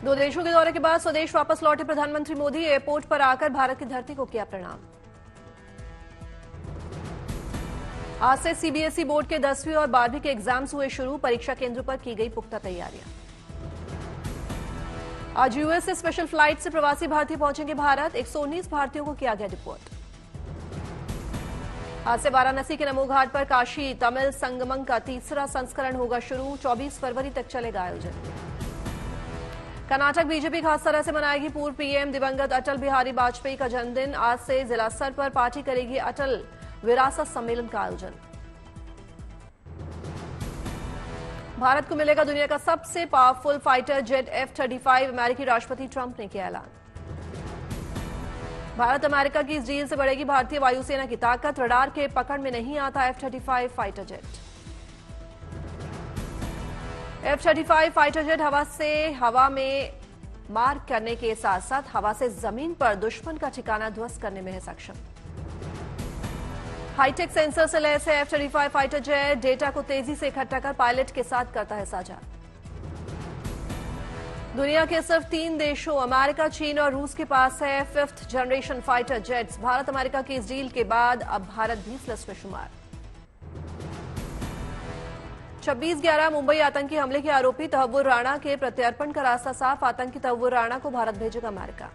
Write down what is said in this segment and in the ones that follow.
दो देशों के दौरे के बाद स्वदेश वापस लौटे प्रधानमंत्री मोदी एयरपोर्ट पर आकर भारत की धरती को किया प्रणाम। आज से सीबीएसई बोर्ड के 10वीं और 12वीं के एग्जाम्स हुए शुरू। परीक्षा केंद्र पर की गई पुख्ता तैयारियां। आज यूएस से स्पेशल फ्लाइट से प्रवासी भारतीय पहुंचेंगे भारत। 119 भारतीयों को किया गया डिपोर्ट। आज से वाराणसी के नमो घाट पर काशी तमिल संगमम का तीसरा संस्करण होगा शुरू। 24 फरवरी तक चलेगा आयोजन। कर्नाटक बीजेपी खास तरह से मनाएगी पूर्व पीएम दिवंगत अटल बिहारी वाजपेयी का जन्मदिन। आज से जिला स्तर पर पार्टी करेगी अटल विरासत सम्मेलन का आयोजन। भारत को मिलेगा दुनिया का सबसे पावरफुल फाइटर जेट F-35। अमेरिकी राष्ट्रपति ट्रंप ने किया ऐलान। भारत अमेरिका की इस डील से बढ़ेगी भारतीय वायुसेना की ताकत। रडार के पकड़ में नहीं आता F-35 fighter jet. F-35 fighter jet हवा में मार करने के साथ साथ हवा से जमीन पर दुश्मन का ठिकाना ध्वस्त करने में है सक्षम। हाईटेक सेंसर से लैस है F-35 फाइटर जेट। डेटा को तेजी से इकट्ठा कर पायलट के साथ करता है साझा। दुनिया के सिर्फ 3 देशों अमेरिका, चीन और रूस के पास है 5th generation fighter jets. Bharat America की इस डील के बाद अब भारत भी इस लिस्ट में शुमार। 26/11 मुंबई आतंकी हमले के आरोपी तहव्वुर राणा के प्रत्यर्पण का रास्ता साफ। आतंकी तहव्वुर राणा को भारत भेजेगा अमेरिका।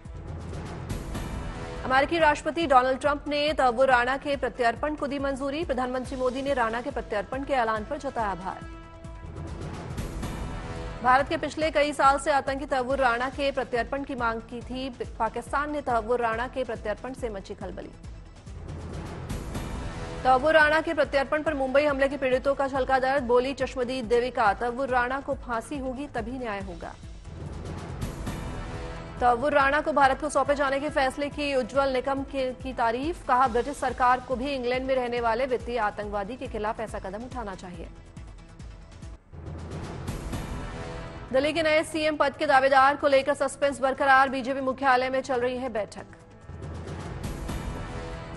अमेरिकी राष्ट्रपति डोनाल्ड ट्रंप ने तहव्वुर राणा के प्रत्यर्पण को दी मंजूरी। प्रधानमंत्री मोदी ने राणा के प्रत्यर्पण के ऐलान पर जताया आभार। भारत के पिछले कई साल से आतंकी तहव्वुर राणा के प्रत्यर्पण की मांग की थी। पाकिस्तान ने तहव्वुर राणा के प्रत्यर्पण से मची खलबली। तहव्वुर राणा के प्रत्यर्पण पर मुंबई हमले के पीड़ितों का छलका दर्द। बोली चश्मदीद देविका, तहव्वुर राणा को फांसी होगी तभी न्याय होगा। तहव्वुर राणा को भारत को सौंपे जाने के फैसले की उज्जवल निकम की तारीफ। कहा ब्रिटिश सरकार को भी इंग्लैंड में रहने वाले वित्तीय आतंकवादी के खिलाफ ऐसा कदम उठाना चाहिए। दिल्ली के नए सीएम पद के दावेदार को लेकर सस्पेंस बरकरार। बीजेपी मुख्यालय में चल रही है बैठक।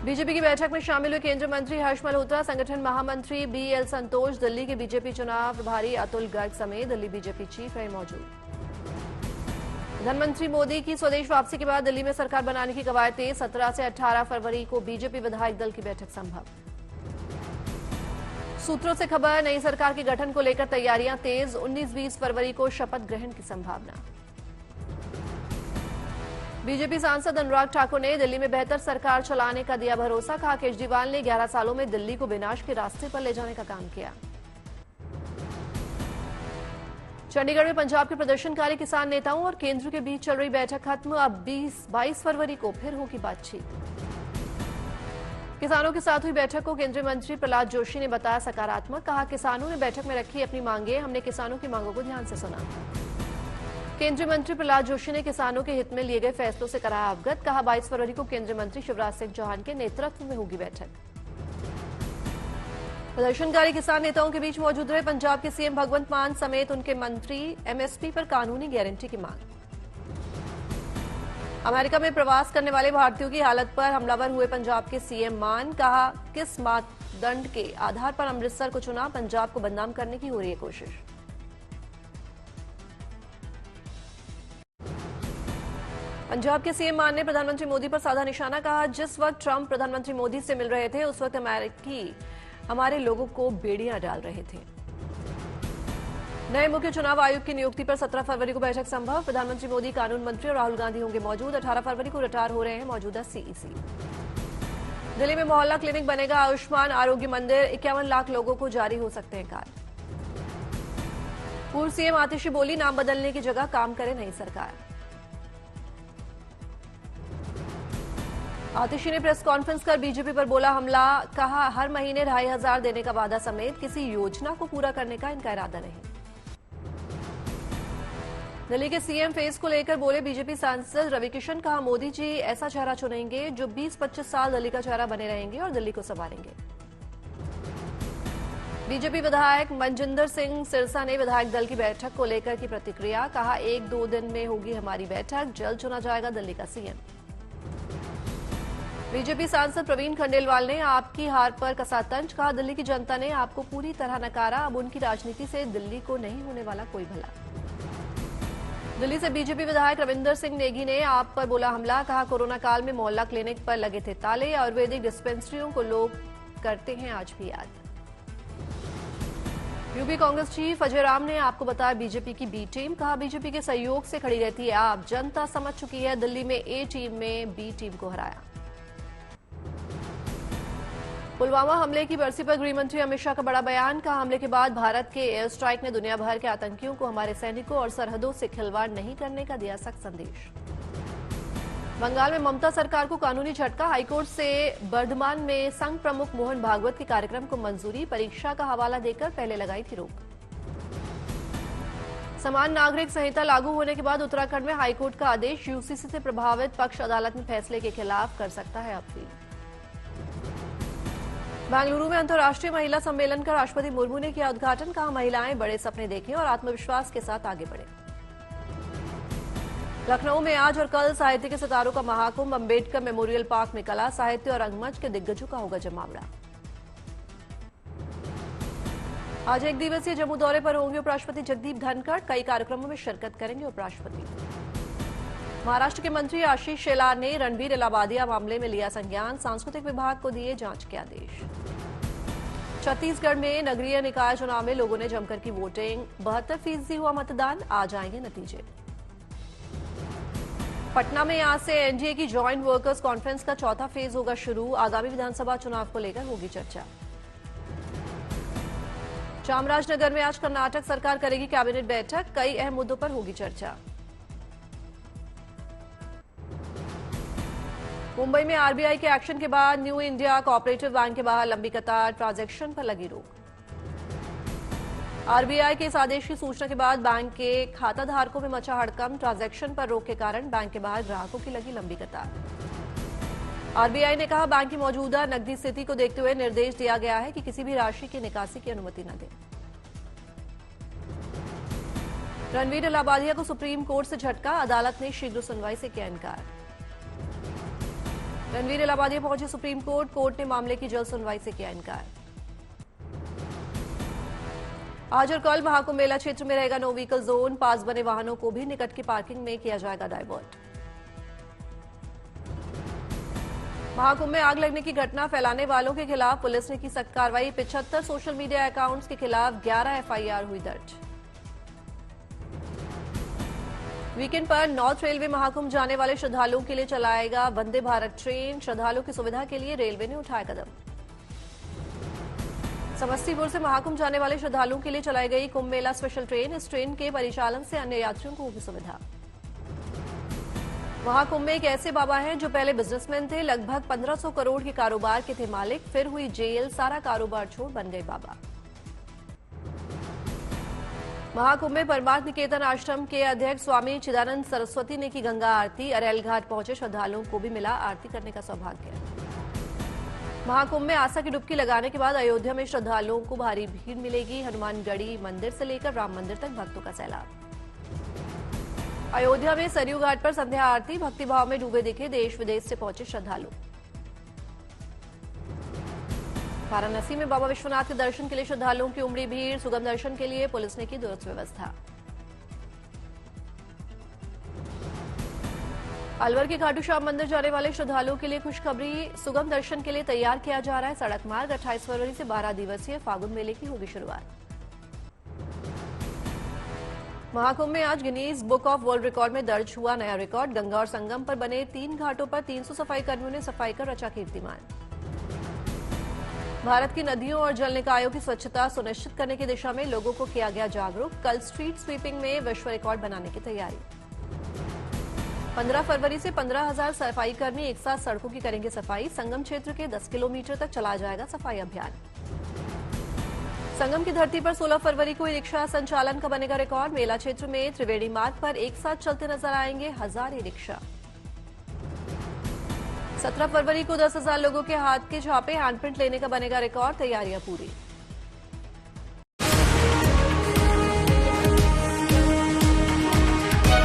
बीजेपी की बैठक में शामिल हुए केंद्रीय मंत्री हर्ष मल्होत्रा, संगठन महामंत्री BL संतोष, दिल्ली के बीजेपी चुनाव प्रभारी अतुल गर्ग समेत दिल्ली बीजेपी चीफ रहे मौजूद। प्रधानमंत्री मोदी की स्वदेश वापसी के बाद दिल्ली में सरकार बनाने की कवायद तेज। 17 से 18 फरवरी को बीजेपी विधायक दल की बैठक संभव। सूत्रों से खबर, नई सरकार के गठन को लेकर तैयारियां तेज। 19-20 फरवरी को शपथ ग्रहण की संभावना। बीजेपी सांसद अनुराग ठाकुर ने दिल्ली में बेहतर सरकार चलाने का दिया भरोसा। कहा केजरीवाल ने 11 सालों में दिल्ली को विनाश के रास्ते पर ले जाने का काम किया। चंडीगढ़ में पंजाब के प्रदर्शनकारी किसान नेताओं और केंद्र के बीच चल रही बैठक खत्म। अब 22 फरवरी को फिर होगी बातचीत। किसानों के साथ हुई बैठक को केंद्रीय मंत्री प्रहलाद जोशी ने बताया सकारात्मक। कहा किसानों ने बैठक में रखी अपनी मांगे, हमने किसानों की मांगों को ध्यान से सुना। केंद्रीय मंत्री प्रहलाद जोशी ने किसानों के हित में लिए गए फैसलों से कराया अवगत। कहा 22 फरवरी को केंद्रीय मंत्री शिवराज सिंह चौहान के नेतृत्व में होगी बैठक। प्रदर्शनकारी किसान नेताओं के बीच मौजूद रहे पंजाब के सीएम भगवंत मान समेत उनके मंत्री। एमएसपी पर कानूनी गारंटी की मांग। अमेरिका में प्रवास करने वाले भारतीयों की हालत पर हमलावर हुए पंजाब के सीएम मान। कहा किस मापदंड के आधार पर अमृतसर को चुना, पंजाब को बदनाम करने की हो रही है कोशिश। पंजाब के सीएम मान ने प्रधानमंत्री मोदी पर साधा निशाना। कहा जिस वक्त ट्रंप प्रधानमंत्री मोदी से मिल रहे थे उस वक्त अमेरिकी हमारे लोगों को बेड़ियां डाल रहे थे। नए मुख्य चुनाव आयुक्त की नियुक्ति पर 17 फरवरी को बैठक संभव। प्रधानमंत्री मोदी, कानून मंत्री और राहुल गांधी होंगे मौजूद। 18 फरवरी को रिटायर हो रहे हैं मौजूदा सीईसी। दिल्ली में मोहल्ला क्लिनिक बनेगा आयुष्मान आरोग्य मंदिर। 51 लाख लोगों को जारी हो सकते हैं कार्ड। पूर्व सीएम आतिशी बोली नाम बदलने की जगह काम करे नई सरकार। आतिशी ने प्रेस कॉन्फ्रेंस कर बीजेपी पर बोला हमला। कहा हर महीने 2500 देने का वादा समेत किसी योजना को पूरा करने का इनका इरादा नहीं। दिल्ली के सीएम फेस को लेकर बोले बीजेपी सांसद रविकिशन। कहा मोदी जी ऐसा चेहरा चुनेंगे जो 20-25 साल दिल्ली का चेहरा बने रहेंगे और दिल्ली को संभालेंगे। बीजेपी विधायक मनजिंदर सिंह सिरसा ने विधायक दल की बैठक को लेकर की प्रतिक्रिया। कहा 1-2 दिन में होगी हमारी बैठक, जल्द चुना जाएगा दिल्ली का सीएम। बीजेपी सांसद प्रवीण खंडेलवाल ने आपकी हार पर कसा तंज। कहा दिल्ली की जनता ने आपको पूरी तरह नकारा, अब उनकी राजनीति से दिल्ली को नहीं होने वाला कोई भला। दिल्ली से बीजेपी विधायक रविंदर सिंह नेगी ने आप पर बोला हमला, कहा कोरोना काल में मोहल्ला क्लिनिक पर लगे थे ताले, आयुर्वेदिक डिस्पेंसरियों को लोग करते हैं आज भी याद। यूपी कांग्रेस चीफ अजय राम ने आपको बताया बीजेपी की बी टीम, कहा बीजेपी के सहयोग से खड़ी रहती है आप, जनता समझ चुकी है, दिल्ली में ए टीम में बी टीम को हराया। पुलवामा हमले की बरसी पर गृहमंत्री अमित शाह का बड़ा बयान, कहा हमले के बाद भारत के एयर स्ट्राइक ने दुनिया भर के आतंकियों को हमारे सैनिकों और सरहदों से खिलवाड़ नहीं करने का दिया सख्त संदेश। बंगाल में ममता सरकार को कानूनी झटका, हाईकोर्ट से बर्धमान में संघ प्रमुख मोहन भागवत के कार्यक्रम को मंजूरी, परीक्षा का हवाला देकर पहले लगाई थी रोक। समान नागरिक संहिता लागू होने के बाद उत्तराखंड में हाईकोर्ट का आदेश, यूसीसी से प्रभावित पक्ष अदालत में फैसले के खिलाफ कर सकता है अपील। बेंगलुरु में अंतर्राष्ट्रीय महिला सम्मेलन का राष्ट्रपति मुर्मू ने किया उद्घाटन, कहा महिलाएं बड़े सपने देखें और आत्मविश्वास के साथ आगे बढ़ें। लखनऊ में आज और कल साहित्य के सितारों का महाकुंभ, अंबेडकर मेमोरियल पार्क में कला, साहित्य और रंगमंच के दिग्गजों का होगा जमावड़ा। आज एक दिवसीय जम्मू दौरे पर होंगे उपराष्ट्रपति जगदीप धनखड़, कई कार्यक्रमों में शिरकत करेंगे उपराष्ट्रपति। महाराष्ट्र के मंत्री आशीष शेलार ने रणबीर इलाहाबादिया मामले में लिया संज्ञान, सांस्कृतिक विभाग को दिए जांच के आदेश। छत्तीसगढ़ में नगरीय निकाय चुनाव में लोगों ने जमकर की वोटिंग, 72% हुआ मतदान, आज आएंगे नतीजे। पटना में आज से एनडीए की जॉइंट वर्कर्स कॉन्फ्रेंस का चौथा फेज होगा शुरू, आगामी विधानसभा चुनाव को लेकर होगी चर्चा। चामराजनगर में आज कर्नाटक सरकार करेगी कैबिनेट बैठक, कई अहम मुद्दों पर होगी चर्चा। मुंबई में आरबीआई के एक्शन के बाद न्यू इंडिया कोऑपरेटिव बैंक के बाहर लंबी कतार, ट्रांजैक्शन पर लगी रोक। आरबीआई के इस आदेश की सूचना के बाद बैंक के खाता धारकों में मचा हड़कंप, ट्रांजैक्शन पर रोक के कारण बैंक के बाहर ग्राहकों की लगी लंबी कतार। आरबीआई ने कहा बैंक की मौजूदा नकदी स्थिति को देखते हुए निर्देश दिया गया है कि किसी भी राशि की निकासी की अनुमति न दें। रणबीर इलाहाबादिया को सुप्रीम कोर्ट से झटका, अदालत ने शीघ्र सुनवाई से किया इनकार। रणबीर इलाहाबादिया पहुंचे सुप्रीम कोर्ट, कोर्ट ने मामले की जल्द सुनवाई से किया इनकार। आज और कल महाकुंभ मेला क्षेत्र में रहेगा नो व्हीकल जोन, पास बने वाहनों को भी निकट की पार्किंग में किया जाएगा डायवर्ट। महाकुंभ में आग लगने की घटना फैलाने वालों के खिलाफ पुलिस ने की सख्त कार्रवाई, 75 सोशल मीडिया अकाउंट्स के खिलाफ 11 एफआईआर हुई दर्ज। वीकेंड पर नॉर्थ रेलवे महाकुंभ जाने वाले श्रद्धालुओं के लिए चलाएगा वंदे भारत ट्रेन, श्रद्धालुओं की सुविधा के लिए रेलवे ने उठाया कदम। समस्तीपुर से महाकुंभ जाने वाले श्रद्धालुओं के लिए चलाई गई कुंभ मेला स्पेशल ट्रेन, इस ट्रेन के परिचालन से अन्य यात्रियों को होगी सुविधा। महाकुंभ में एक ऐसे बाबा हैं जो पहले बिजनेसमैन थे, लगभग 1500 करोड़ के कारोबार के थे मालिक, फिर हुई जेल, सारा कारोबार छोड़ बन गए बाबा। महाकुंभ में परमार्थ निकेतन आश्रम के अध्यक्ष स्वामी चिदानंद सरस्वती ने की गंगा आरती, अरैल घाट पहुंचे श्रद्धालुओं को भी मिला आरती करने का सौभाग्य। महाकुंभ में आस्था की डुबकी लगाने के बाद अयोध्या में श्रद्धालुओं को भारी भीड़ मिलेगी, हनुमानगढ़ी मंदिर से लेकर राम मंदिर तक भक्तों का सैलाब। अयोध्या में सरयू घाट पर संध्या आरती, भक्तिभाव में डूबे दिखे देश विदेश से पहुंचे श्रद्धालु। वाराणसी में बाबा विश्वनाथ के दर्शन के लिए श्रद्धालुओं की उमड़ी भीड़, सुगम दर्शन के लिए पुलिस ने की दुरुस्त व्यवस्था। अलवर के खाटू श्याम मंदिर जाने वाले श्रद्धालुओं के लिए खुशखबरी, सुगम दर्शन के लिए तैयार किया जा रहा है सड़क मार्ग, 28 फरवरी से 12 दिवसीय फागुन मेले की होगी शुरुआत। महाकुंभ में आज Guinness book of world record में दर्ज हुआ नया रिकॉर्ड, गंगा और संगम पर बने 3 घाटों पर 300 सफाई कर्मियों ने सफाई कर रचा कीर्तिमान। भारत की नदियों और जल निकायों की स्वच्छता सुनिश्चित करने की दिशा में लोगों को किया गया जागरूक, कल स्ट्रीट स्वीपिंग में विश्व रिकॉर्ड बनाने की तैयारी। 15 फरवरी से 15,000 सफाई कर्मी एक साथ सड़कों की करेंगे सफाई, संगम क्षेत्र के 10 किलोमीटर तक चलाया जाएगा सफाई अभियान। संगम की धरती पर 16 फरवरी को ई रिक्शा संचालन का बनेगा रिकॉर्ड, मेला क्षेत्र में त्रिवेणी मार्ग पर एक साथ चलते नजर आएंगे 1000 ई रिक्शा। 17 फरवरी को 10,000 लोगों के हाथ के छापे, हैंडप्रिंट लेने का बनेगा रिकॉर्ड, तैयारियां पूरी।